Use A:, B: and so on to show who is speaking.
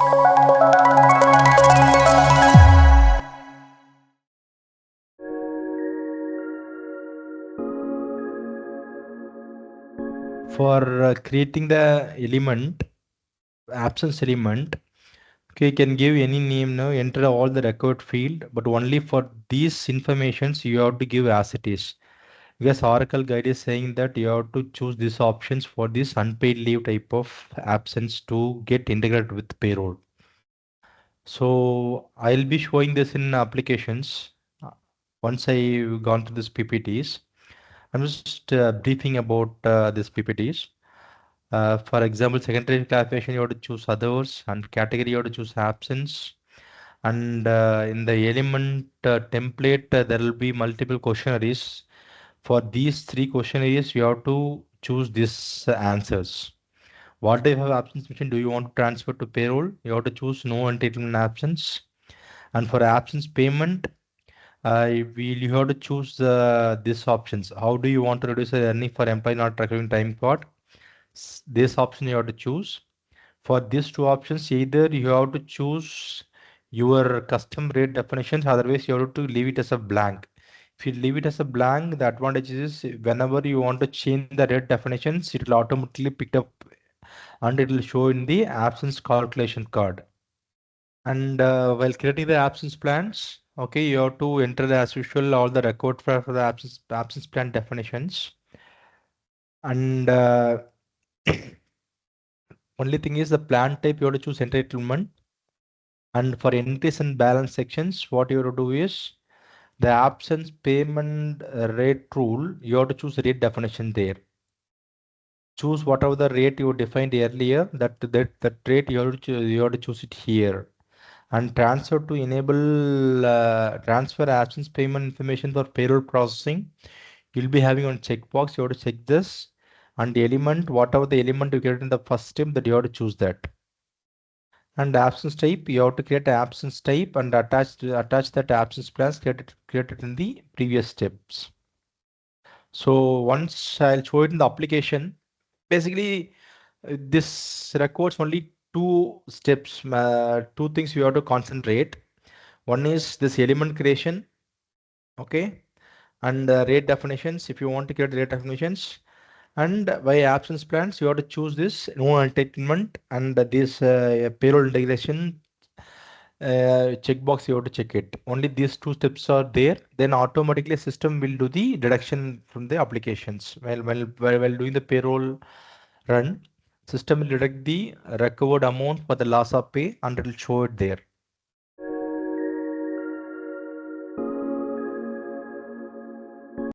A: For creating the element, absence element, okay, you can give any name now, enter all the record field, but only for these informations you have to give as it is. Because Oracle guide is saying that you have to choose these options for this unpaid leave type of absence to get integrated with payroll. So I'll be showing this in applications once I've gone through this PPTs. I'm just briefing about this PPTs. For example, secondary classification, you have to choose others, and category, you have to choose absence. And in the element template, there will be multiple questionnaires. For these three questionnaires, you have to choose these answers. What type of absence mission do you want to transfer to payroll? You have to choose no entitlement absence. And for absence payment, you have to choose these options. How do you want to reduce the earning for employee not receiving time card? This option you have to choose. For these two options, either you have to choose your custom rate definitions, otherwise you have to leave it as a blank. If you leave it as a blank, the advantage is whenever you want to change the rate definitions, it will automatically pick up and it will show in the absence calculation card. And while creating the absence plans, okay, you have to enter as usual all the record for the absence plan definitions. And only thing is the plan type you have to choose entitlement. And for entries and balance sections, what you have to do is the absence payment rate rule, you have to choose rate definition there. Choose whatever the rate you defined earlier, that rate you have to choose it here. And transfer to enable transfer absence payment information for payroll processing, you'll be having on checkbox, you have to check this. And the element, whatever the element you get in the first step, that you have to choose that. And absence type, you have to create an absence type and attach that absence plans created in the previous steps. So once I'll show it in the application, basically this records only two steps, two things you have to concentrate. One is this element creation, okay, and rate definitions. If you want to create rate definitions, and by absence plans, you have to choose this no entitlement and this payroll integration checkbox. You have to check it. Only these two steps are there. Then automatically system will do the deduction from the applications. While doing the payroll run, system will deduct the recovered amount for the loss of pay and it will show it there.